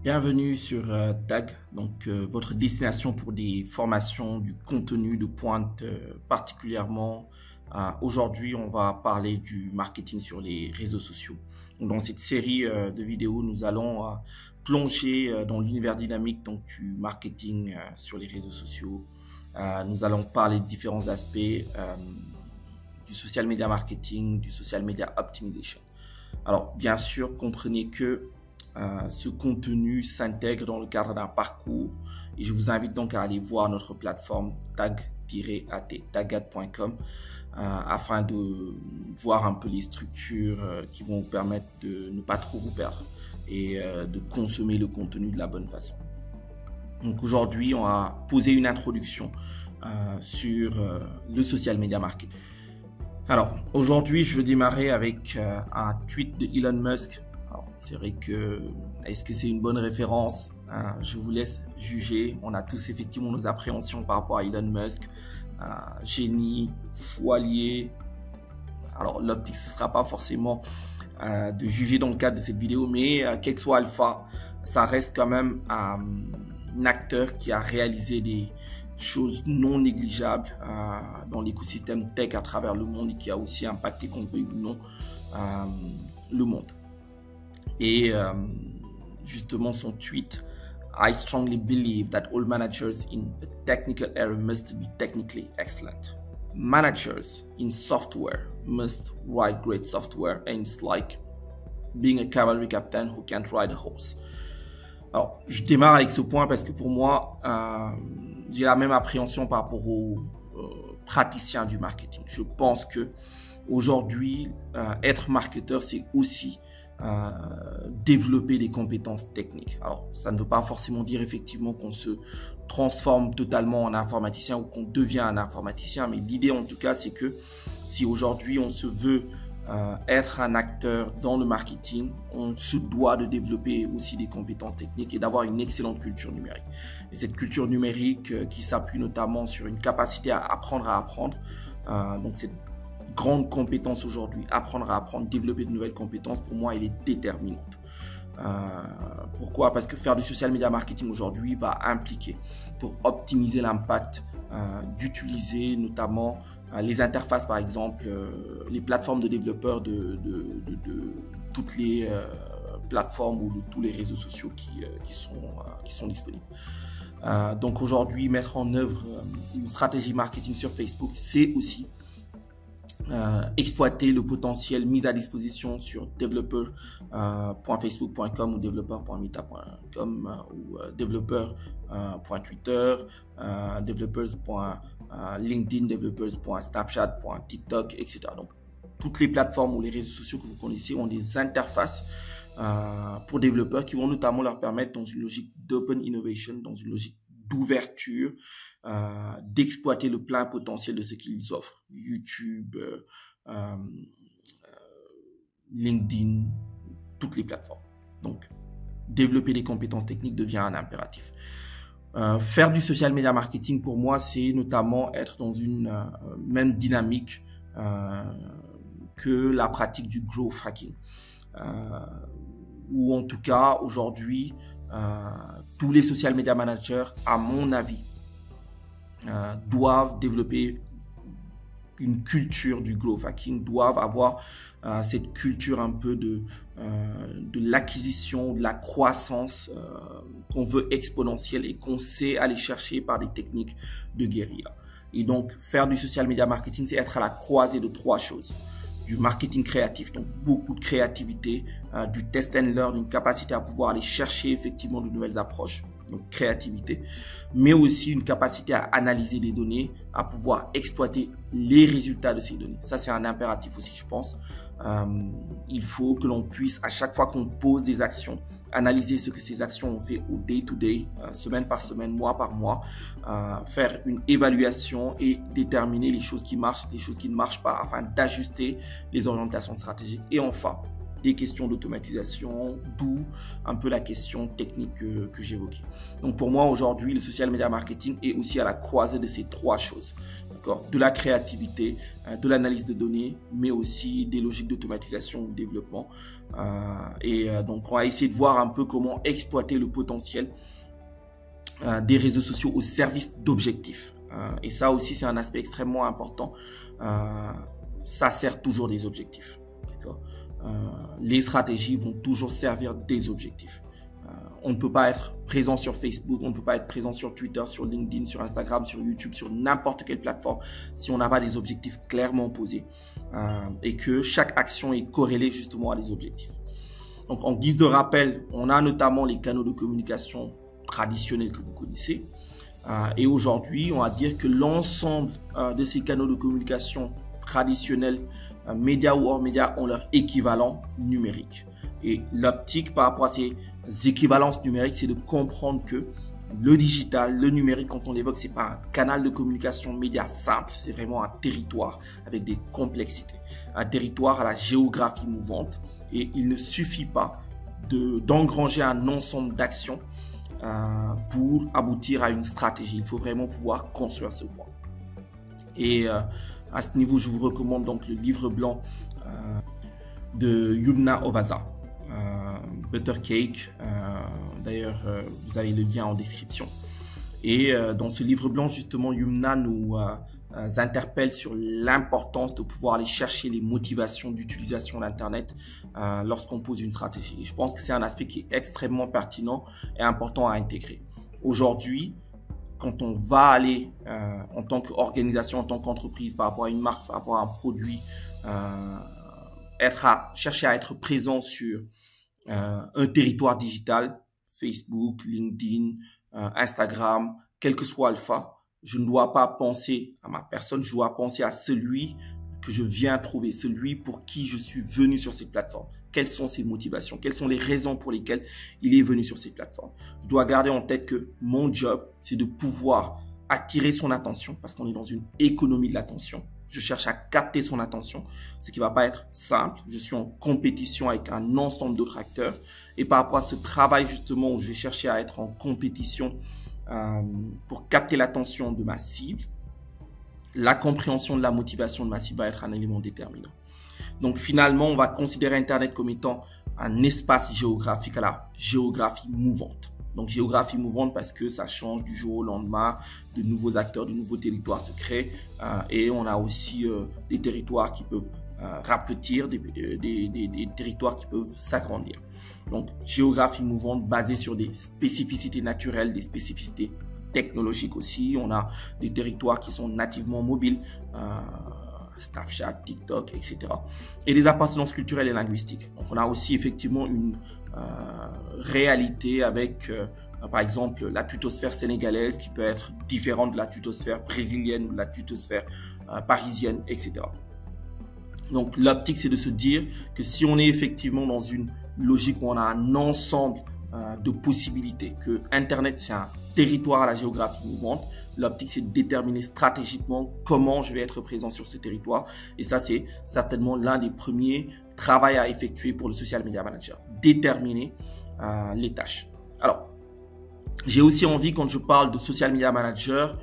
Bienvenue sur TAG, votre destination pour des formations, du contenu de pointe particulièrement. Aujourd'hui, on va parler du marketing sur les réseaux sociaux. Donc, dans cette série de vidéos, nous allons plonger dans l'univers dynamique du marketing sur les réseaux sociaux. Nous allons parler de différents aspects du social media marketing, du social media optimization. Alors, bien sûr, comprenez que ce contenu s'intègre dans le cadre d'un parcours et je vous invite donc à aller voir notre plateforme tagat.com afin de voir un peu les structures qui vont vous permettre de ne pas trop vous perdre et de consommer le contenu de la bonne façon. Donc aujourd'hui, on va poser une introduction sur le social media marketing. Alors aujourd'hui, je veux démarrer avec un tweet de Elon Musk. C'est vrai que, est-ce que c'est une bonne référence? Je vous laisse juger. On a tous effectivement nos appréhensions par rapport à Elon Musk. Génie, foilier. Alors, l'optique, ce ne sera pas forcément de juger dans le cadre de cette vidéo, mais quel que soit Alpha, ça reste quand même un acteur qui a réalisé des choses non négligeables dans l'écosystème tech à travers le monde et qui a aussi impacté, qu'on veuille ou non, le monde. Et justement son tweet, I strongly believe that all managers in a technical area must be technically excellent. Managers in software must write great software, and it's like being a cavalry captain who can't ride a horse. Alors, je démarre avec ce point parce que pour moi, j'ai la même appréhension par rapport aux praticiens du marketing. Je pense que aujourd'hui, être marketeur, c'est aussi développer des compétences techniques. Alors, ça ne veut pas forcément dire effectivement qu'on se transforme totalement en informaticien ou qu'on devient un informaticien, mais l'idée en tout cas, c'est que si aujourd'hui on se veut être un acteur dans le marketing, on se doit de développer aussi des compétences techniques et d'avoir une excellente culture numérique. Et cette culture numérique qui s'appuie notamment sur une capacité à apprendre, donc cette grande compétence aujourd'hui, apprendre à apprendre, développer de nouvelles compétences, pour moi, elle est déterminante. Pourquoi? Parce que faire du social media marketing aujourd'hui va impliquer, pour optimiser l'impact, d'utiliser notamment les interfaces, par exemple, les plateformes de développeurs de toutes les plateformes ou de tous les réseaux sociaux qui sont disponibles. Donc aujourd'hui, mettre en œuvre une stratégie marketing sur Facebook, c'est aussi exploiter le potentiel mis à disposition sur developer.facebook.com ou developer.meta.com ou developer.twitter, developers.linkedin, developers.snapchat.tiktok, etc. Donc, toutes les plateformes ou les réseaux sociaux que vous connaissez ont des interfaces pour développeurs qui vont notamment leur permettre, dans une logique d'open innovation, dans une logique d'ouverture, d'exploiter le plein potentiel de ce qu'ils offrent. YouTube, LinkedIn, toutes les plateformes. Donc, développer des compétences techniques devient un impératif. Faire du social media marketing, pour moi, c'est notamment être dans une même dynamique que la pratique du growth hacking. Ou en tout cas, aujourd'hui, tous les social media managers, à mon avis, doivent développer une culture du growth hacking, doivent avoir cette culture un peu de l'acquisition, de la croissance qu'on veut exponentielle et qu'on sait aller chercher par des techniques de guérilla. Et donc, faire du social media marketing, c'est être à la croisée de trois choses. Du marketing créatif, donc beaucoup de créativité, du test and learn, une capacité à pouvoir aller chercher effectivement de nouvelles approches, donc créativité, mais aussi une capacité à analyser des données, à pouvoir exploiter les résultats de ces données. Ça, c'est un impératif aussi, je pense. Il faut que l'on puisse, à chaque fois qu'on pose des actions, analyser ce que ces actions ont fait au day-to-day, semaine par semaine, mois par mois, faire une évaluation et déterminer les choses qui marchent, les choses qui ne marchent pas, afin d'ajuster les orientations stratégiques. Et enfin, des questions d'automatisation, d'où un peu la question technique que j'évoquais. Donc pour moi, aujourd'hui, le social media marketing est aussi à la croisée de ces trois choses. Donc, d'accord, de la créativité, de l'analyse de données, mais aussi des logiques d'automatisation ou de développement. Donc, on va essayer de voir un peu comment exploiter le potentiel des réseaux sociaux au service d'objectifs. Et ça aussi, c'est un aspect extrêmement important. Ça sert toujours des objectifs. Les stratégies vont toujours servir des objectifs. On ne peut pas être présent sur Facebook, on ne peut pas être présent sur Twitter, sur LinkedIn, sur Instagram, sur YouTube, sur n'importe quelle plateforme si on n'a pas des objectifs clairement posés et que chaque action est corrélée justement à des objectifs. Donc, en guise de rappel, on a notamment les canaux de communication traditionnels que vous connaissez. Et aujourd'hui, on va dire que l'ensemble de ces canaux de communication traditionnels, médias ou hors médias, ont leur équivalent numérique. Et l'optique par rapport à ces équivalences numériques, c'est de comprendre que le digital, le numérique, quand on l'évoque, c'est pas un canal de communication média simple, c'est vraiment un territoire avec des complexités, un territoire à la géographie mouvante. Et il ne suffit pas d'engranger un ensemble d'actions pour aboutir à une stratégie. Il faut vraiment pouvoir construire ce point. Et à ce niveau, je vous recommande donc le livre blanc de Yumna Ovaza, Butter Cake. D'ailleurs, vous avez le lien en description. Et dans ce livre blanc, justement, Yumna nous interpelle sur l'importance de pouvoir aller chercher les motivations d'utilisation d'Internet lorsqu'on pose une stratégie. Et je pense que c'est un aspect qui est extrêmement pertinent et important à intégrer. Aujourd'hui, quand on va aller en tant qu'organisation, en tant qu'entreprise, par rapport à une marque, par rapport à un produit, chercher à être présent sur un territoire digital, Facebook, LinkedIn, Instagram, quel que soit Alpha, je ne dois pas penser à ma personne, je dois penser à celui que je viens trouver, celui pour qui je suis venu sur cette plateforme. Quelles sont ses motivations? Quelles sont les raisons pour lesquelles il est venu sur cette plateforme? Je dois garder en tête que mon job, c'est de pouvoir attirer son attention parce qu'on est dans une économie de l'attention. Je cherche à capter son attention, ce qui ne va pas être simple. Je suis en compétition avec un ensemble d'autres acteurs. Et par rapport à ce travail justement où je vais chercher à être en compétition pour capter l'attention de ma cible, la compréhension de la motivation de ma cible va être un élément déterminant. Donc finalement, on va considérer Internet comme étant un espace géographique à la géographie mouvante. Donc géographie mouvante parce que ça change du jour au lendemain, de nouveaux acteurs, de nouveaux territoires se créent et on a aussi des territoires qui peuvent rapetir, des territoires qui peuvent s'agrandir. Donc géographie mouvante basée sur des spécificités naturelles, des spécificités technologiques aussi. On a des territoires qui sont nativement mobiles, Snapchat, TikTok, etc. Et des appartenances culturelles et linguistiques. Donc on a aussi effectivement une réalité avec par exemple la tutosphère sénégalaise qui peut être différente de la tutosphère brésilienne ou de la tutosphère parisienne, etc. Donc l'optique, c'est de se dire que si on est effectivement dans une logique où on a un ensemble de possibilités, que Internet c'est un territoire à la géographie mouvante, l'optique c'est de déterminer stratégiquement comment je vais être présent sur ce territoire. Et ça, c'est certainement l'un des premiers travaux à effectuer pour le social media manager, déterminer les tâches. Alors, j'ai aussi envie, quand je parle de social media manager,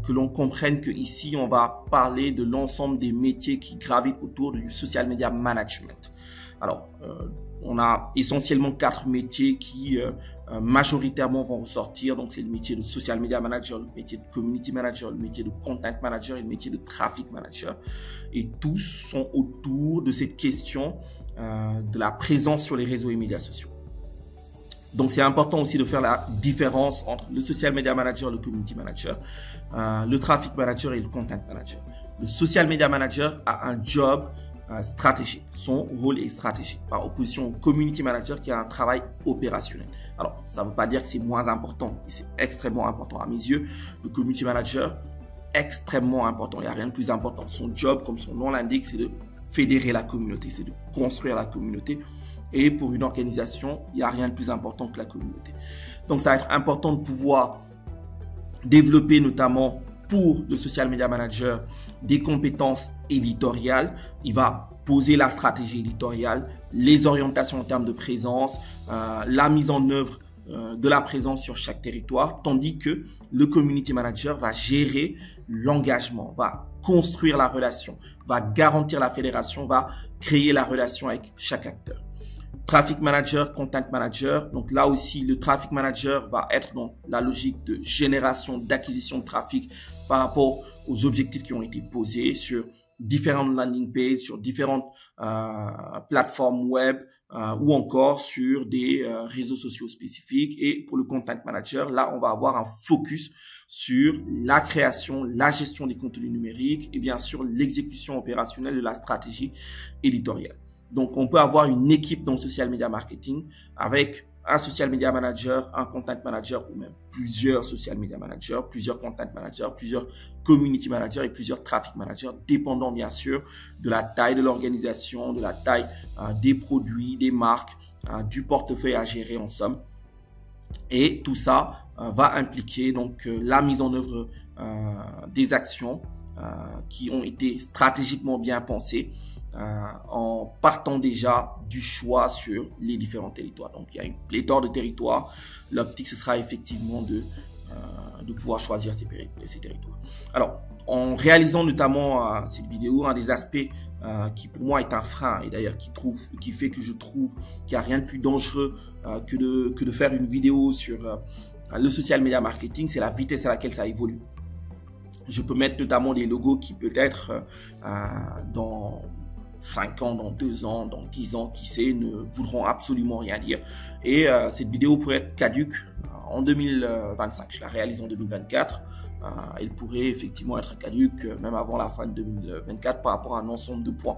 que l'on comprenne que ici on va parler de l'ensemble des métiers qui gravitent autour du social media management. Alors, on a essentiellement 4 métiers qui majoritairement vont ressortir. Donc, c'est le métier de social media manager, le métier de community manager, le métier de content manager et le métier de traffic manager. Et tous sont autour de cette question de la présence sur les réseaux et médias sociaux. Donc, c'est important aussi de faire la différence entre le social media manager, le community manager, le traffic manager et le content manager. Le social media manager a un job stratégique. Son rôle est stratégique, par opposition au community manager qui a un travail opérationnel. Alors, ça ne veut pas dire que c'est moins important, mais c'est extrêmement important à mes yeux. Le community manager, extrêmement important. Il n'y a rien de plus important. Son job, comme son nom l'indique, c'est de fédérer la communauté, c'est de construire la communauté. Et pour une organisation, il n'y a rien de plus important que la communauté. Donc, ça va être important de pouvoir développer notamment pour le social media manager des compétences éditoriales. Il va poser la stratégie éditoriale, les orientations en termes de présence, la mise en œuvre de la présence sur chaque territoire, tandis que le community manager va gérer l'engagement, va construire la relation, va garantir la fédération, va créer la relation avec chaque acteur. Traffic manager, content manager. Donc là aussi, le traffic manager va être dans la logique de génération, d'acquisition de trafic par rapport aux objectifs qui ont été posés sur différentes landing pages, sur différentes plateformes web ou encore sur des réseaux sociaux spécifiques. Et pour le content manager, là, on va avoir un focus sur la création, la gestion des contenus numériques et bien sûr l'exécution opérationnelle de la stratégie éditoriale. Donc, on peut avoir une équipe dans le social media marketing avec un social media manager, un content manager ou même plusieurs social media managers, plusieurs content managers, plusieurs community managers et plusieurs traffic managers, dépendant bien sûr de la taille de l'organisation, de la taille des produits, des marques, du portefeuille à gérer en somme. Et tout ça va impliquer donc la mise en œuvre des actions qui ont été stratégiquement bien pensées en partant déjà du choix sur les différents territoires. Donc, il y a une pléthore de territoires. L'optique, ce sera effectivement de pouvoir choisir ces territoires. Alors, en réalisant notamment cette vidéo, un des aspects qui pour moi est un frein et d'ailleurs qui fait que je trouve qu'il n'y a rien de plus dangereux que de faire une vidéo sur le social media marketing, c'est la vitesse à laquelle ça évolue. Je peux mettre notamment des logos qui peut-être dans 5 ans, dans 2 ans, dans 10 ans, qui sait, ne voudront absolument rien dire. Et cette vidéo pourrait être caduque en 2025. Je la réalise en 2024. Elle pourrait effectivement être caduque même avant la fin de 2024 par rapport à un ensemble de points.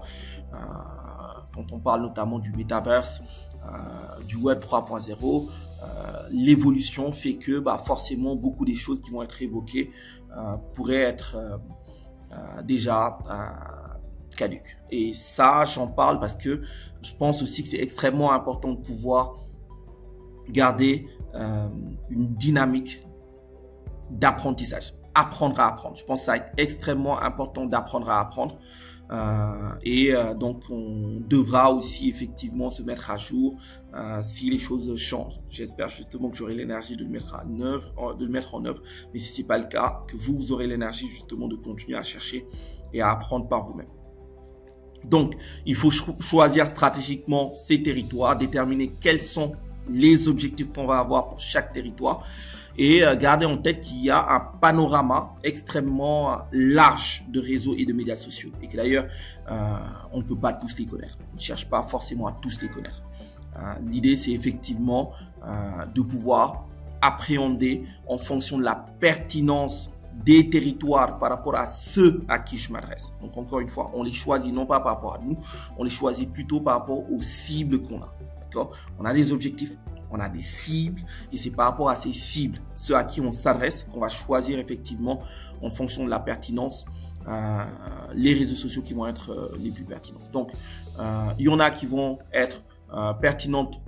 Quand on parle notamment du metaverse, du web 3.0, l'évolution fait que forcément beaucoup des choses qui vont être évoquées pourraient être déjà caduques. Et ça, j'en parle parce que je pense aussi que c'est extrêmement important de pouvoir garder une dynamique d'apprentissage. Apprendre à apprendre. Je pense que ça va être extrêmement important d'apprendre à apprendre. Donc, on devra aussi effectivement se mettre à jour si les choses changent. J'espère justement que j'aurai l'énergie de le mettre en œuvre. Mais si ce n'est pas le cas, que vous aurez l'énergie justement de continuer à chercher et à apprendre par vous-même. Donc, il faut choisir stratégiquement ces territoires, déterminer quels sont les objectifs qu'on va avoir pour chaque territoire et garder en tête qu'il y a un panorama extrêmement large de réseaux et de médias sociaux et que d'ailleurs, on ne peut pas tous les connaître. On ne cherche pas forcément à tous les connaître. L'idée, c'est effectivement de pouvoir appréhender en fonction de la pertinence des territoires par rapport à ceux à qui je m'adresse. Donc, encore une fois, on les choisit non pas par rapport à nous, on les choisit plutôt par rapport aux cibles qu'on a. D'accord ? On a des objectifs, on a des cibles et c'est par rapport à ces cibles, ceux à qui on s'adresse, qu'on va choisir effectivement en fonction de la pertinence les réseaux sociaux qui vont être les plus pertinents. Donc, il y en a qui vont être pertinentes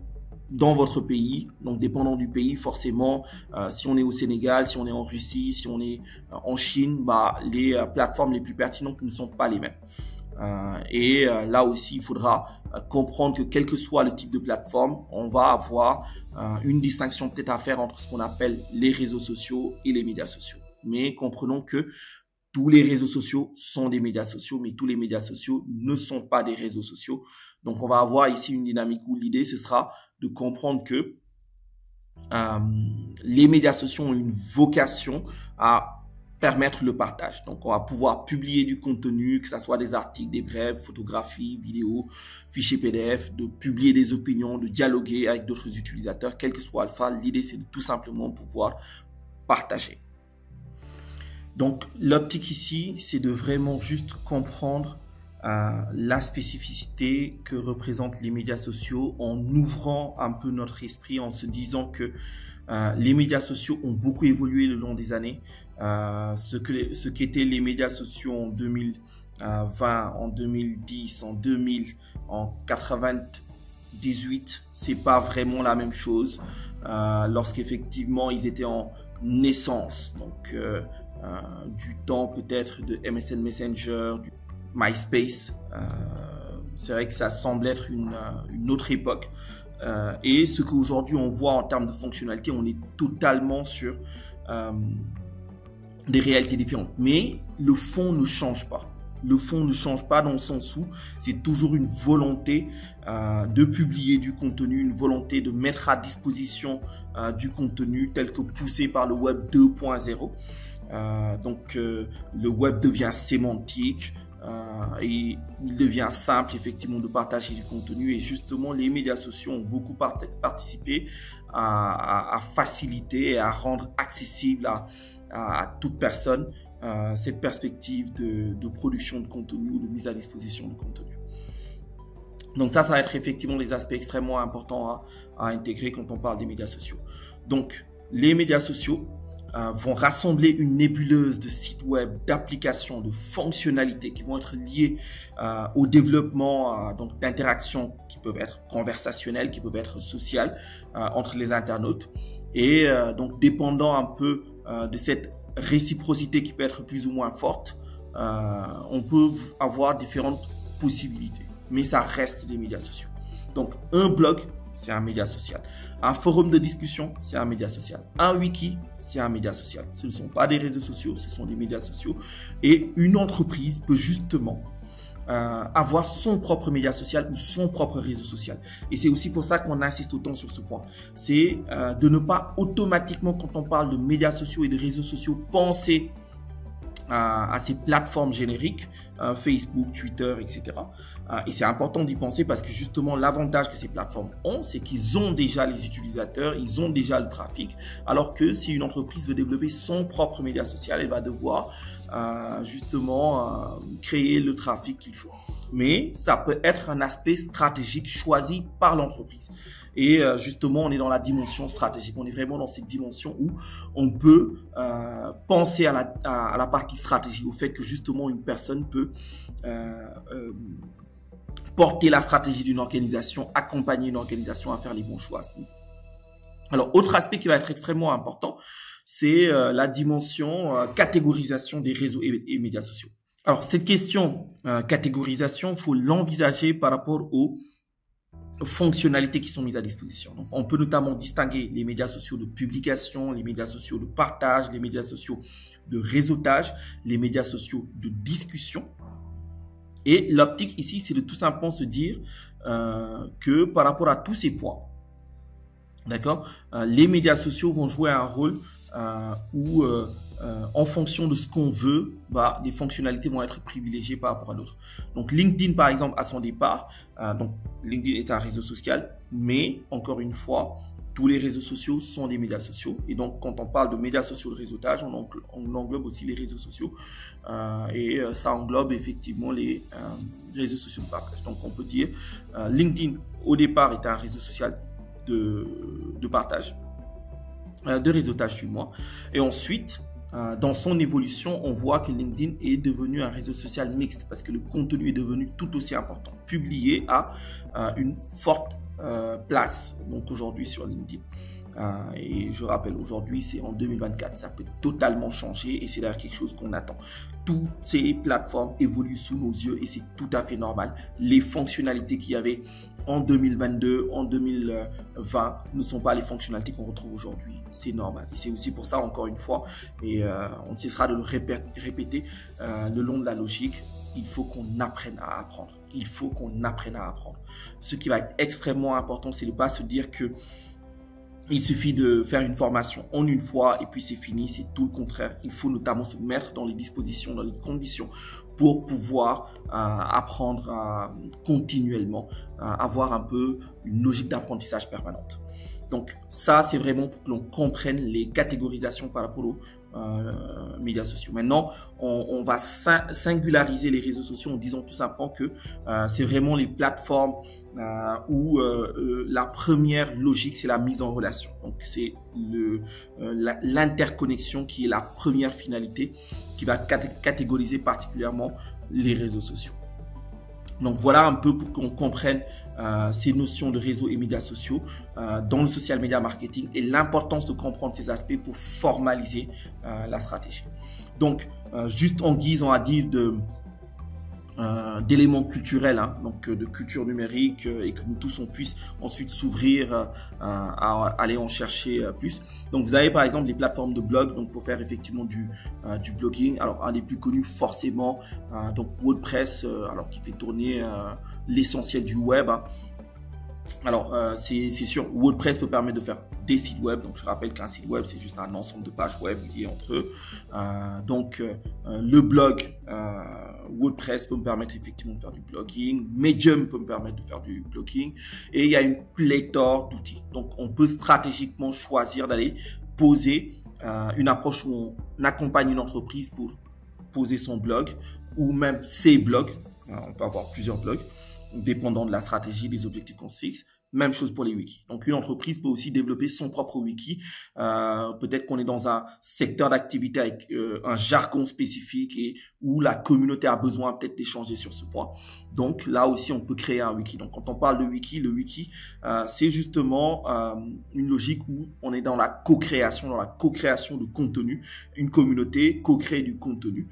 dans votre pays, donc dépendant du pays, forcément, si on est au Sénégal, si on est en Russie, si on est en Chine, les plateformes les plus pertinentes ne sont pas les mêmes. Là aussi, il faudra comprendre que quel que soit le type de plateforme, on va avoir une distinction peut-être à faire entre ce qu'on appelle les réseaux sociaux et les médias sociaux. Mais comprenons que tous les réseaux sociaux sont des médias sociaux, mais tous les médias sociaux ne sont pas des réseaux sociaux. Donc, on va avoir ici une dynamique où l'idée, ce sera de comprendre que les médias sociaux ont une vocation à permettre le partage. Donc, on va pouvoir publier du contenu, que ce soit des articles, des brèves, photographies, vidéos, fichiers PDF, de publier des opinions, de dialoguer avec d'autres utilisateurs, quel que soit Alpha. L'idée, c'est de tout simplement pouvoir partager. Donc, l'optique ici, c'est de vraiment juste comprendre la spécificité que représentent les médias sociaux en ouvrant un peu notre esprit, en se disant que les médias sociaux ont beaucoup évolué le long des années. Ce qu'étaient les médias sociaux en 2020, en 2010, en 2000, en 98, c'est pas vraiment la même chose lorsqu'effectivement ils étaient en naissance. Donc, du temps peut-être de MSN Messenger, du MySpace. C'est vrai que ça semble être une autre époque. Et ce qu'aujourd'hui on voit en termes de fonctionnalité, on est totalement sur des réalités différentes. Mais le fond ne change pas. Le fond ne change pas dans le sens où c'est toujours une volonté de publier du contenu, une volonté de mettre à disposition du contenu tel que poussé par le Web 2.0. Donc le Web devient sémantique et il devient simple effectivement de partager du contenu, et justement les médias sociaux ont beaucoup participé à faciliter et à rendre accessible à toute personne cette perspective de production de contenu ou de mise à disposition de contenu. Donc ça va être effectivement des aspects extrêmement importants à intégrer quand on parle des médias sociaux. Donc les médias sociaux vont rassembler une nébuleuse de sites web, d'applications, de fonctionnalités qui vont être liées au développement donc d'interactions qui peuvent être conversationnelles, qui peuvent être sociales entre les internautes. Et donc dépendant un peu de cette réciprocité qui peut être plus ou moins forte, on peut avoir différentes possibilités, mais ça reste des médias sociaux. Donc un blog, c'est un média social. Un forum de discussion, c'est un média social. Un wiki, c'est un média social. Ce ne sont pas des réseaux sociaux, ce sont des médias sociaux. Et une entreprise peut justement avoir son propre média social ou son propre réseau social. Et c'est aussi pour ça qu'on insiste autant sur ce point. C'est de ne pas automatiquement, quand on parle de médias sociaux et de réseaux sociaux, penser à ces plateformes génériques, Facebook, Twitter, etc. Et c'est important d'y penser parce que justement l'avantage que ces plateformes ont, c'est qu'ils ont déjà les utilisateurs, ils ont déjà le trafic, alors que si une entreprise veut développer son propre média social, elle va devoir justement créer le trafic qu'il faut. Mais ça peut être un aspect stratégique choisi par l'entreprise. Et justement, on est dans la dimension stratégique. On est vraiment dans cette dimension où on peut penser à la partie stratégie, au fait que justement une personne peut porter la stratégie d'une organisation, accompagner une organisation à faire les bons choix à ce niveau. Alors, autre aspect qui va être extrêmement important, c'est la dimension catégorisation des réseaux et médias sociaux. Alors, cette question catégorisation, il faut l'envisager par rapport aux fonctionnalités qui sont mises à disposition. Donc, on peut notamment distinguer les médias sociaux de publication, les médias sociaux de partage, les médias sociaux de réseautage, les médias sociaux de discussion. Et l'optique ici, c'est de tout simplement se dire que par rapport à tous ces points, d'accord, les médias sociaux vont jouer un rôle où en fonction de ce qu'on veut, les fonctionnalités vont être privilégiées par rapport à d'autres. Donc LinkedIn par exemple à son départ, donc LinkedIn est un réseau social, mais encore une fois, tous les réseaux sociaux sont des médias sociaux. Et donc quand on parle de médias sociaux de réseautage, on englobe aussi les réseaux sociaux et ça englobe effectivement les réseaux sociaux de partage. Donc on peut dire LinkedIn au départ est un réseau social de partage, de réseautage sur moi, et ensuite dans son évolution, on voit que LinkedIn est devenu un réseau social mixte parce que le contenu est devenu tout aussi important. Publié a une forte place donc aujourd'hui sur LinkedIn. Et je rappelle, aujourd'hui, c'est en 2024. Ça peut totalement changer et c'est d'ailleurs quelque chose qu'on attend. Toutes ces plateformes évoluent sous nos yeux et c'est tout à fait normal. Les fonctionnalités qu'il y avait en 2022, en 2020 ne sont pas les fonctionnalités qu'on retrouve aujourd'hui. C'est normal. Et c'est aussi pour ça, encore une fois, et on ne cessera de le répéter le long de la logique, il faut qu'on apprenne à apprendre. Il faut qu'on apprenne à apprendre. Ce qui va être extrêmement important, c'est de ne pas se dire que il suffit de faire une formation en une fois et puis c'est fini. C'est tout le contraire. Il faut notamment se mettre dans les dispositions, dans les conditions pour pouvoir apprendre continuellement, avoir un peu une logique d'apprentissage permanente. Donc ça, c'est vraiment pour que l'on comprenne les catégorisations par rapport aux médias sociaux. Maintenant, on va singulariser les réseaux sociaux en disant tout simplement que c'est vraiment les plateformes où la première logique, c'est la mise en relation. Donc, c'est l'interconnexion qui est la première finalité qui va catégoriser particulièrement les réseaux sociaux. Donc voilà un peu pour qu'on comprenne ces notions de réseau et médias sociaux dans le social media marketing et l'importance de comprendre ces aspects pour formaliser la stratégie. Donc juste en guise, on a dit d'éléments culturels, hein, donc de culture numérique, et que nous tous on puisse ensuite s'ouvrir à aller en chercher plus. Donc vous avez par exemple les plateformes de blog, donc pour faire effectivement du blogging. Alors un des plus connus forcément, donc WordPress, alors qui fait tourner l'essentiel du web, hein. Alors, c'est sûr, WordPress peut permettre de faire des sites web. Donc, je rappelle qu'un site web, c'est juste un ensemble de pages web liées entre eux. Le blog, WordPress peut me permettre effectivement de faire du blogging. Medium peut me permettre de faire du blogging. Et il y a une pléthore d'outils. Donc, on peut stratégiquement choisir d'aller poser une approche où on accompagne une entreprise pour poser son blog ou même ses blogs. On peut avoir plusieurs blogs, dépendant de la stratégie, des objectifs qu'on se fixe. Même chose pour les wikis. Donc, une entreprise peut aussi développer son propre wiki. Peut-être qu'on est dans un secteur d'activité avec un jargon spécifique et où la communauté a besoin peut-être d'échanger sur ce point. Donc, là aussi, on peut créer un wiki. Donc, quand on parle de wiki, le wiki, c'est justement une logique où on est dans la co-création de contenu. Une communauté co-crée du contenu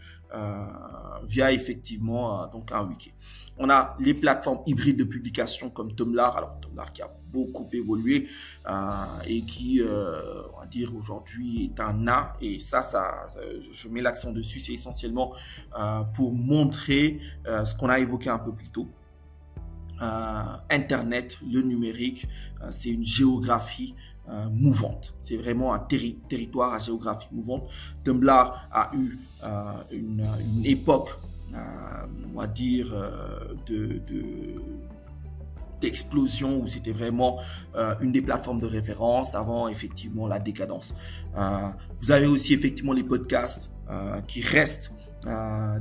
via effectivement donc un wiki. On a les plateformes hybrides de publication comme Tumblr. Alors Tumblr qui a beaucoup évolué et qui, on va dire aujourd'hui, est un art. Et ça je mets l'accent dessus. C'est essentiellement pour montrer ce qu'on a évoqué un peu plus tôt. Internet, le numérique, c'est une géographie mouvante. C'est vraiment un territoire à géographie mouvante. Tumblr a eu une époque, on va dire, d'explosion où c'était vraiment une des plateformes de référence avant effectivement la décadence. Vous avez aussi effectivement les podcasts qui restent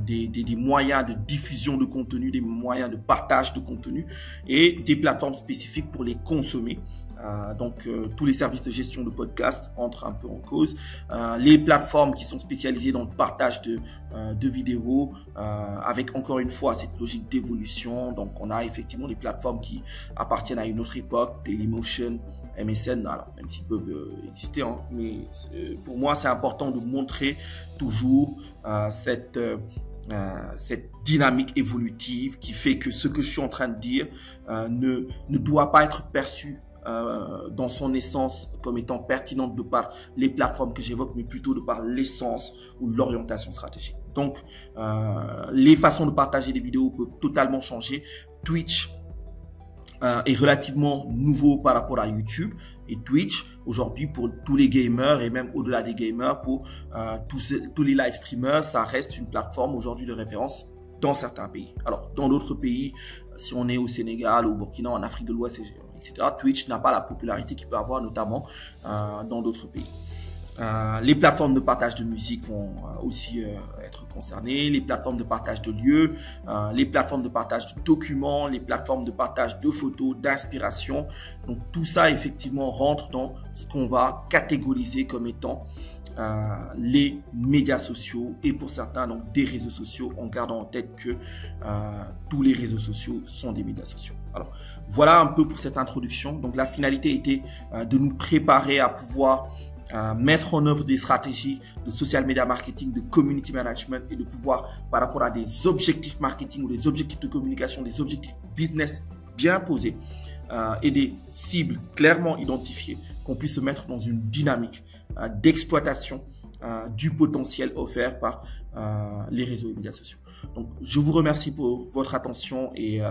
des moyens de diffusion de contenu, des moyens de partage de contenu et des plateformes spécifiques pour les consommer. Tous les services de gestion de podcasts entrent un peu en cause. Les plateformes qui sont spécialisées dans le partage de vidéos, avec encore une fois cette logique d'évolution. Donc, on a effectivement des plateformes qui appartiennent à une autre époque, Dailymotion, MSN, alors même s'ils peuvent exister, hein, mais pour moi, c'est important de montrer toujours cette dynamique évolutive qui fait que ce que je suis en train de dire ne doit pas être perçu dans son essence comme étant pertinente de par les plateformes que j'évoque, mais plutôt de par l'essence ou l'orientation stratégique. Donc, les façons de partager des vidéos peuvent totalement changer. Twitch est relativement nouveau par rapport à YouTube. Et Twitch, aujourd'hui, pour tous les gamers et même au-delà des gamers, pour tous les live streamers, ça reste une plateforme aujourd'hui de référence dans certains pays. Alors, dans d'autres pays, si on est au Sénégal, au Burkina, en Afrique de l'Ouest, etc., Twitch n'a pas la popularité qu'il peut avoir, notamment dans d'autres pays. Les plateformes de partage de musique vont aussi être concernées, les plateformes de partage de lieux, les plateformes de partage de documents, les plateformes de partage de photos, d'inspiration. Donc tout ça effectivement rentre dans ce qu'on va catégoriser comme étant les médias sociaux et pour certains donc des réseaux sociaux, en gardant en tête que tous les réseaux sociaux sont des médias sociaux. Alors voilà un peu pour cette introduction. Donc la finalité était de nous préparer à pouvoir mettre en œuvre des stratégies de social media marketing, de community management et de pouvoir, par rapport à des objectifs marketing ou des objectifs de communication, des objectifs business bien posés et des cibles clairement identifiées, qu'on puisse se mettre dans une dynamique d'exploitation du potentiel offert par les réseaux et médias sociaux. Donc, je vous remercie pour votre attention et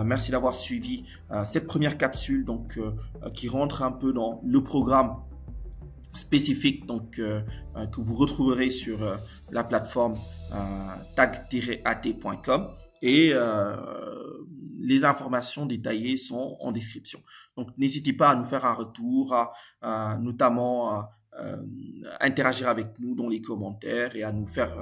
merci d'avoir suivi cette première capsule donc, qui rentre un peu dans le programme spécifique donc que vous retrouverez sur la plateforme tag-at.com et les informations détaillées sont en description. Donc n'hésitez pas à nous faire un retour, à notamment interagir avec nous dans les commentaires et à nous faire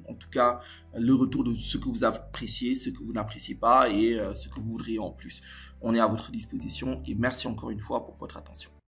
en tout cas le retour de ce que vous appréciez, ce que vous n'appréciez pas et ce que vous voudriez en plus. On est à votre disposition et merci encore une fois pour votre attention.